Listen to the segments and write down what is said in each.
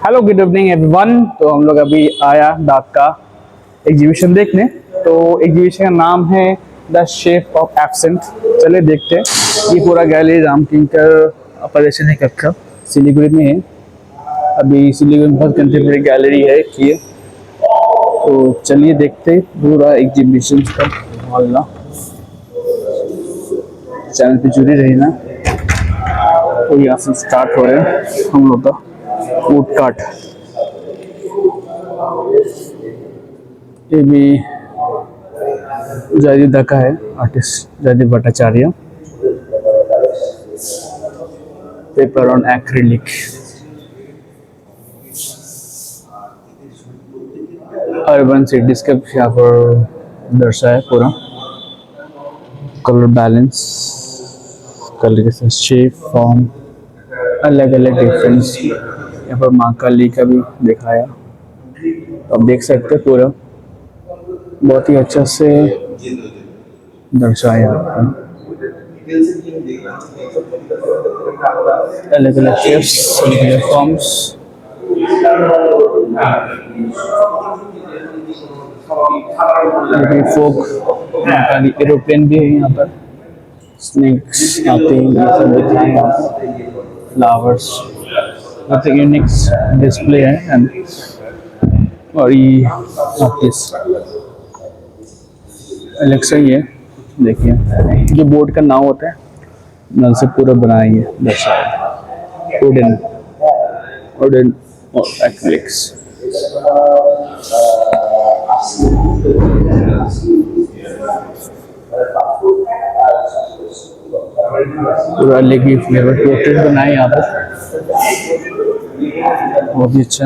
Hello good evening everyone. तो हम लोग अभी आया डाक का एग्जीबिशन देखने। तो एग्जीबिशन का नाम है द शेप ऑफ एब्सेंट। चलिए देखते हैं। ये पूरा गैलरी रामकिंकर प्रदर्शनी कक्षा सिलीगुड़ी में है। अभी सिलीगुड़ी में बहुत कंटेम्प्रेरी गैलरी है कि तो चलिए देखते हैं पूरा एग्जीबिशन का मामला। चैनल पे जुड़ी रही ना। तो यहाँ से स्टार्ट हो रहे हैं हम लोग का फूड कार्ट। ये भी जयदीप दा का है, artist Joydeep Bhattacharya. Paper on acrylic. Urban cityscape यहाँ पर दर्शाया पूरा। कलर बैलेंस, कलर के साथ शेप फॉर्म अलग अलग डिफरेंस। यहाँ पर माँ काली का भी दिखाया। तो आप देख सकते हैं पूरा बहुत ही अच्छा से दर्शाया। अलग अलग शेप्स, अलग अलग फॉर्म्स। फोक एरोप्लेन भी है यहाँ पर। स्नेक्स आते हैं, ये सब दिख रहे हैं यहाँ पर। फ्लावर्स बहुत यूनिक डिस्प्ले है। और ये आर्टिस्ट अलग से ही है। देखिए जो बोर्ड का नाम होता है नल से पूरा बनाएंगे दर्शाया। वुडन वुडन और एक्रिलिक्स। पूरा लेगी फ्लेवर पोर्ट्रेट बनाए यहाँ पर। बहुत ही अच्छा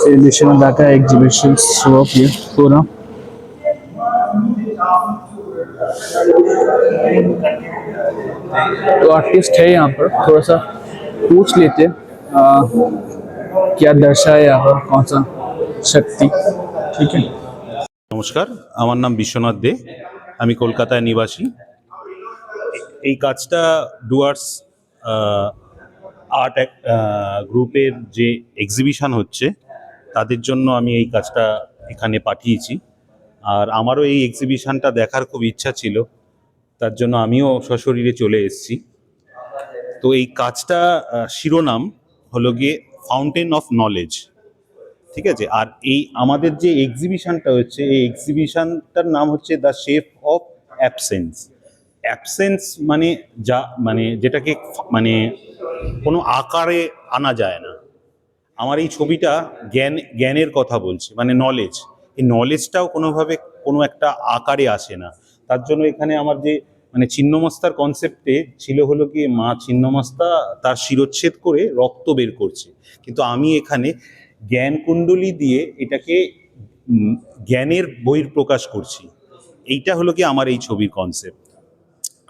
exhibition data exhibition show off ये पूरा। तो आर्टिस्ट है यहाँ पर, थोड़ा सा पूछ लेते क्या दर्शाए यहाँ पर, कौन सा शक्ति। ठीक है। নমস্কার, আমার নাম বিশ্বনাথ দে। আমি কলকাতায় নিবাসী। এই কাজটা ডুয়ার্স আর্ট গ্রুপের যে এক্সিবিশন হচ্ছে তাদের জন্য আমি এই কাজটা এখানে পাঠিয়েছি। আর আমারও এই এক্সিবিশনটা দেখার খুব ইচ্ছা ছিল, তার জন্য আমিও সশরীরে চলে এসেছি। তো এই কাজটা শিরোনাম হলো গিয়ে ফাউন্টেন অফ নলেজ। ঠিক আছে। আর এই আমাদের যে এক্সিবিশনটা হচ্ছে, এই এক্সিবিশনটার নাম হচ্ছে the shape of absence. Absence মানে যা, মানে যেটাকে মানে কোনো আকারে আনা যায় না। আমার এই ছবিটা জ্ঞানের কথা বলছে, মানে নলেজ। এই নলেজটাও কোনোভাবে কোনো একটা আকারে আসে না। তার জন্য এখানে আমার যে মানে ছিন্নমস্তার কনসেপ্টে ছিল হলো কি, মা ছিন্নমস্তা তার শিরচ্ছেদ করে রক্ত বের করছে, কিন্তু আমি এখানে জ্ঞান কুণ্ডলী দিয়ে এটাকে জ্ঞানের বহিঃপ্রকাশ করছি। এইটা হলো কি আমার এই ছবির কনসেপ্ট।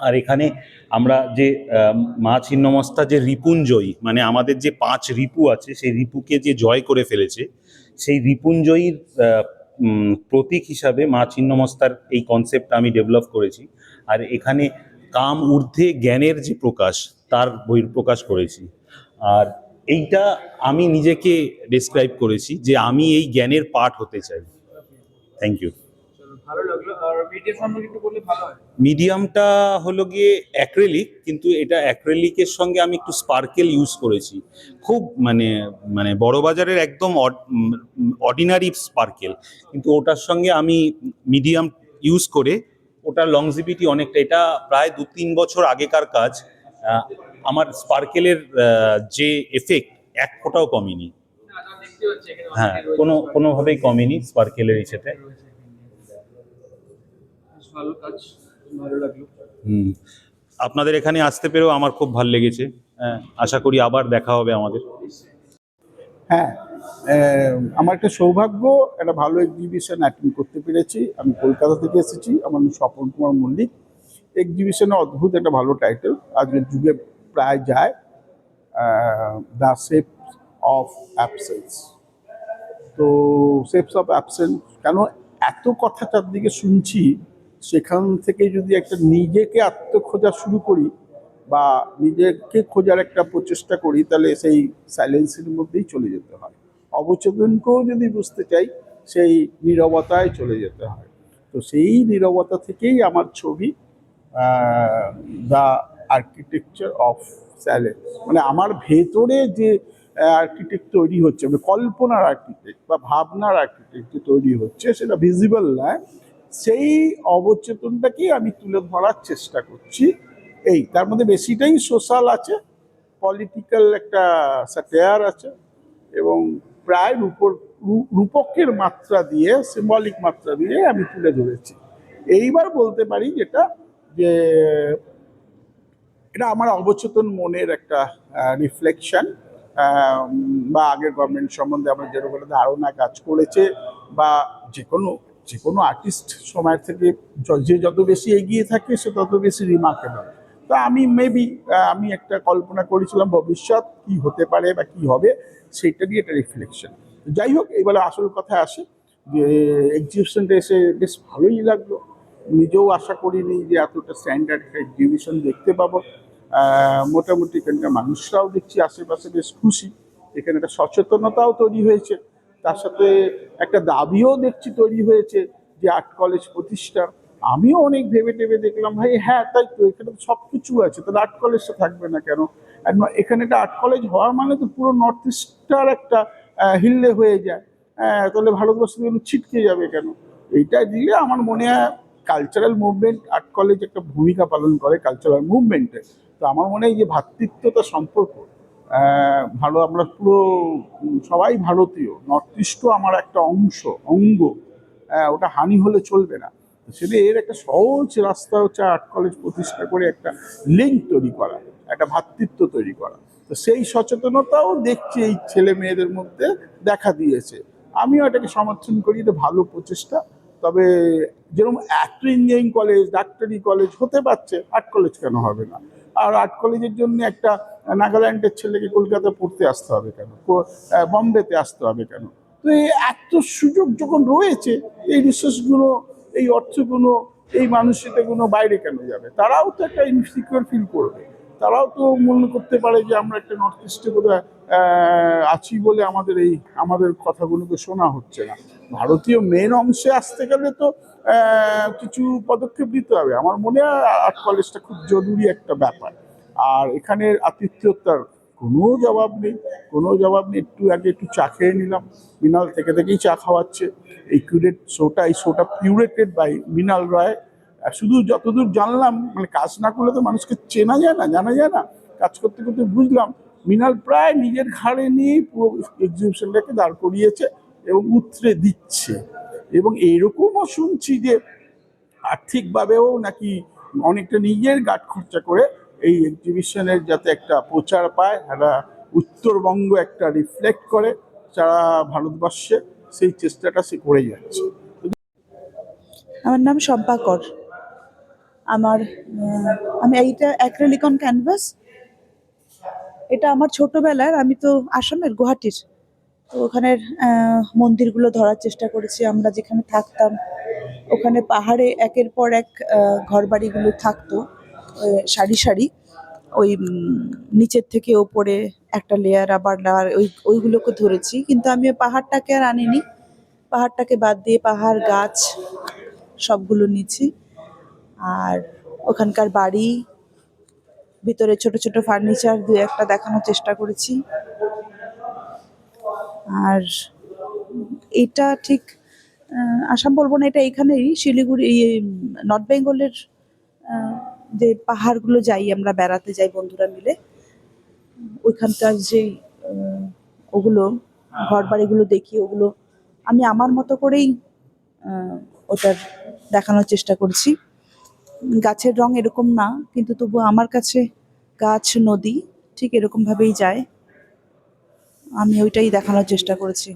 আর এখানে আমরা যে মা ছিন্নমস্তা যে রিপুঞ্জয়ী, মানে আমাদের যে 5 রিপু আছে সেই রিপুকে যে জয় করে ফেলেছে, সেই রিপুঞ্জয়ীর প্রতীক হিসাবে মা ছিন্নমস্তার এই কনসেপ্ট আমি ডেভেলপ করেছি। আর এখানে কাম ঊর্ধ্বে জ্ঞানের যে প্রকাশ, তার বহিঃপ্রকাশ করেছি। আর এইটা আমি নিজেকে ডেসক্রাইব করেছি যে আমি এই জ্ঞানের পার্ট হতে চাই। Thank you. ভালো লাগলো। আর মিডিয়া সম্পর্কে একটু বললে ভালো হয়। মিডিয়ামটা হলো গিয়ে অ্যাক্রিলিক, কিন্তু এটা অ্যাক্রিলিকের সঙ্গে আমি একটু স্পার্কেল ইউজ করেছি। খুব মানে মানে বড়বাজারের একদম অর্ডিনারি স্পার্কেল, কিন্তু ওটার সঙ্গে আমি মিডিয়াম ইউজ করে ওটার লংজিভিটি অনেকটা, এটা প্রায় 2-3 বছর আগেকার কাজ। আমার স্পার্কেলের যে এফেক্ট এক ফোঁটাও কমেনি। হ্যাঁ, কোনোভাবেই কমেনি স্পার্কেলের ইসেতে। ভালো কাজ, ভালো লাগলো। আপনাদের এখানে আসতে পেরেও আমার খুব ভালো লেগেছে। আশা করি আবার দেখা হবে আমাদের। হ্যাঁ, আমার একটা সৌভাগ্য, একটা ভালো এক্সিবিশন অ্যাটেন্ড করতে পেরেছি। আমি কলকাতা থেকে এসেছি, আমার নাম স্বপন কুমার মল্লিক। এক্সিবিশনে অদ্ভুত একটা ভালো টাইটেল, আজকের যুগে প্রায় যায়, দ্য শেপস অফ অ্যাবসেন্স। তো শেপস অফ অ্যাবসেন্স কেন, এত কথা চারদিকে শুনছি, সেখান থেকে যদি একটা নিজেকে আত্মখোঁজা শুরু করি, বা নিজেকে খোঁজার একটা প্রচেষ্টা করি, তাহলে সেই সাইলেন্সের মধ্যেই চলে যেতে হয়। অবচেতনকেও যদি বুঝতে চাই, সেই নীরবতায় চলে যেতে হয়। তো সেই নীরবতা থেকেই আমার ছবি দ্য আর্কিটেকচার অফ সাইলেন্স, মানে আমার ভেতরে যে আর্কিটেক্ট তৈরি হচ্ছে, মানে কল্পনার আর্কিটেক্ট বা ভাবনার আর্কিটেক্ট যে তৈরি হচ্ছে, সেটা ভিজিবল নয়, সেই অবচেতনটাকেই আমি তুলে ধরার চেষ্টা করছি। এই তার মধ্যে বেশিটাই সোশ্যাল আছে, পলিটিক্যাল একটা স্যাটায়ার আছে, এবং প্রায় রূপকের মাত্রা দিয়ে, সিম্বলিক মাত্রা দিয়ে আমি তুলে ধরেছি। এইবার বলতে পারি যেটা, যে এটা আমার অবচেতন মনের একটা রিফ্লেকশন, বা আগের গভর্নমেন্ট সম্বন্ধে আমার যেরকম ধারণা কাজ করেছে, বা যে কোনো আর্টিস্ট সময়ের থেকে যে যত বেশি এগিয়ে থাকে সে তত বেশি রিমার্কেবল। তো আমি মেবি আমি একটা কল্পনা করেছিলাম ভবিষ্যৎ কি হতে পারে বা কি হবে, সেইটারই একটা রিফ্লেকশন। যাই হোক, এবারে আসল কথায় আসে, যে এক্সিবিশনটা এসে বেশ ভালোই লাগলো। নিজেও আশা করিনি যে এতটা স্ট্যান্ডার্ড একটা এক্সিবিশন দেখতে পাবো। মোটামুটি এখানকার মানুষরাও দেখছি আশেপাশে বেশ খুশি, এখানে একটা সচেতনতাও তৈরি হয়েছে, তার সাথে একটা দাবিও দেখছি তৈরি হয়েছে যে আর্ট কলেজ প্রতিষ্ঠা। আমিও অনেক ভেবে টেবে দেখলাম, ভাই হ্যাঁ তাই তো, এখানে তো সব কিছু আছে, তাহলে আর্ট কলেজটা থাকবে না কেন? এখানে একটা আর্ট কলেজ হওয়ার মানে তো পুরো নর্থ ইস্টটার একটা হিল্লে হয়ে যায়। তাহলে ভারতবর্ষ কিন্তু ছিটকে যাবে কেন? এইটা দিলে আমার মনে হয় কালচারাল মুভমেন্ট, আর্ট কলেজ একটা ভূমিকা পালন করে কালচারাল মুভমেন্টে। তো আমার মনে হয় যে ভ্রাতৃত্বতা সম্পর্ক, ভালো, আমরা পুরো সবাই ভারতীয়, নর্থ ইস্টও আমার একটা অঙ্গ, ওটা হানি হলে চলবে না। সেটা এর একটা সহজ রাস্তা হচ্ছে আর্ট কলেজ প্রতিষ্ঠা করে একটা লিঙ্ক তৈরি করা, একটা ভ্রাতৃত্ব তৈরি করা। তো সেই সচেতনতাও দেখছি এই ছেলে মেয়েদের মধ্যে দেখা দিয়েছে। আমিও এটাকে সমর্থন করি, এটা ভালো প্রচেষ্টা। তবে যেরকম এত ইঞ্জিনিয়ারিং কলেজ, ডাক্তারি কলেজ হতে পারছে, আর্ট কলেজ কেন হবে না? আর আর্ট কলেজের জন্য একটা নাগাল্যান্ডের ছেলেকে কলকাতা পড়তে আসতে হবে কেন? বম্বেতে আসতে হবে কেন? তো এই এত সুযোগ যখন রয়েছে, এই রিসোর্সগুলো, এই অর্থগুলো, এই মানসিকতাগুলো বাইরে কেন যাবে? তারাও তো একটা ইনসিকিউর ফিল করবে, তারাও তো মনে করতে পারে যে আমরা একটা নর্থ ইস্টে বোধহয় আছি বলে আমাদের কথাগুলোকে শোনা হচ্ছে না। ভারতীয় মেন অংশে আসতে গেলে তো কিছু পদক্ষেপ নিতে হবে। আমার মনে হয় আর্ট কলেজটা খুব জরুরি একটা ব্যাপার। আর এখানের আতিথ্যতার কোনো জবাব নেই। একটু আগে একটু চা খেয়ে নিলাম, মৃণাল থেকেই চা খাওয়াচ্ছে। এই শোটা কিউরেটেড বাই মৃণাল রায়। শুধু যতদূর জানলাম, মানে কাজ না করলে তো মানুষকে চেনা যায় না, জানা যায় না। কাজ করতে করতে বুঝলাম মৃণাল প্রায় নিজের ঘাড়ে নিয়েই পুরো এক্সিবিশনটাকে দাঁড় করিয়েছে এবং উতরে দিচ্ছে। এবং এরকমও শুনছি যে আর্থিকভাবেও নাকি অনেকটা নিজের গাট খরচা করে এই এক্সিবিশনের যাতে একটা প্রচার পায়, একটা উত্তরবঙ্গ একটা রিফ্লেক্ট করে সারা ভারতবর্ষে, সেই চেষ্টাটা সে করে যাচ্ছে। আমার নাম শম্পা কর। আমি এইটা অ্যাক্রিলিক অন ক্যানভাস, এটা আমার ছোটবেলার, আমি তো আসামের গুয়াহাটির, তো ওখানের মন্দিরগুলো ধরার চেষ্টা করেছি। আমরা যেখানে থাকতাম ওখানে পাহাড়ে একের পর এক ঘরবাড়িগুলো থাকতো, সারি সারি, ওই নিচের থেকে ওপরে একটা লেয়ার আবার লেয়ার, ওইগুলোকে ধরেছি। কিন্তু আমি ওই পাহাড়টাকে আর আনিনি, পাহাড়টাকে বাদ দিয়ে পাহাড়, গাছ সবগুলো নিয়েছি। আর ওখানকার বাড়ি, ভিতরে ছোট ছোট ফার্নিচার দু একটা দেখানোর চেষ্টা করেছি। আর এটা ঠিক আসাম বলবো না, এটা এইখানেই শিলিগুড়ি, নর্থ বেঙ্গলের যে পাহাড়গুলো যাই আমরা বেড়াতে যাই বন্ধুরা মিলে, ওইখানকার যে ওগুলো ঘর বাড়িগুলো দেখি, ওগুলো আমি আমার মতো করেই ওটার দেখানোর চেষ্টা করছি। গাছের রং এরকম না, কিন্তু তবু আমার কাছে গাছ, নদী ঠিক এরকম ভাবেই যায়, আমি ওইটাই দেখানোর চেষ্টা করেছি।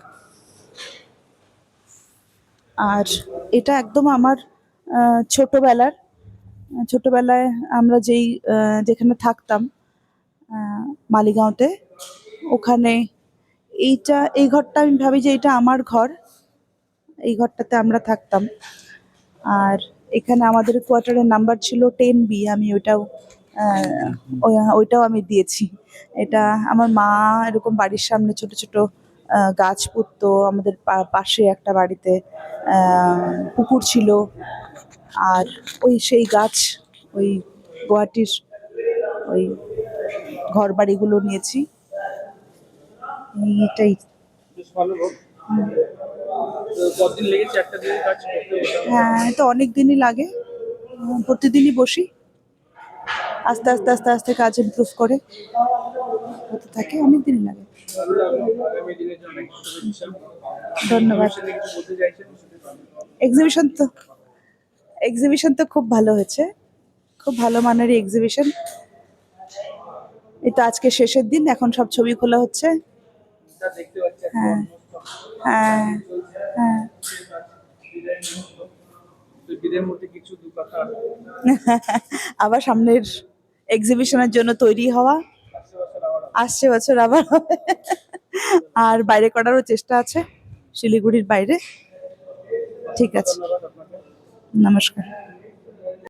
আর এটা একদম আমার ছোটবেলায় আমরা যেখানে থাকতাম, মালিগাঁওতে, ওখানে এই ঘরটা আমি ভাবি যে এটা আমার ঘর, এই ঘরটাতে আমরা থাকতাম। আর এখানে আমাদের কোয়ার্টারের নাম্বার ছিল 10B, আমি ওইটাও ওইটাও আমি দিয়েছি। এটা আমার মা এরকম বাড়ির সামনে ছোট ছোট গাছ পুঁততো। আমাদের পাশে একটা বাড়িতে পুকুর ছিল, আর ওই সেই গাছ ওই গুয়াহাটির ওই ঘর বাড়িগুলো নিয়েছি। এটাই। কতদিন লেগেছে একটা দিনের কাজ করতে? হ্যাঁ, তো অনেক দিনই লাগে। প্রতিদিনই বসি, আস্তে আস্তে আস্তে আস্তে কাজ ইমপ্রুভ করে হতে থাকে, অনেক দিনই লাগে। ধন্যবাদ। এক্সিবিশন তো এক্সিবিশন তো খুব ভালো হয়েছে, খুব ভালো মানেরই এক্সিবিশন। এই তো আজকে শেষের দিন, এখন সব ছবি খোলা হচ্ছে। হ্যাঁ হ্যাঁ হ্যাঁ। আবার সামনের এক্সিবিশনের জন্য তৈরি হওয়া, আসছে বছর আবার হবে। আর বাইরে করারও চেষ্টা আছে, শিলিগুড়ির বাইরে। ঠিক আছে, নমস্কার।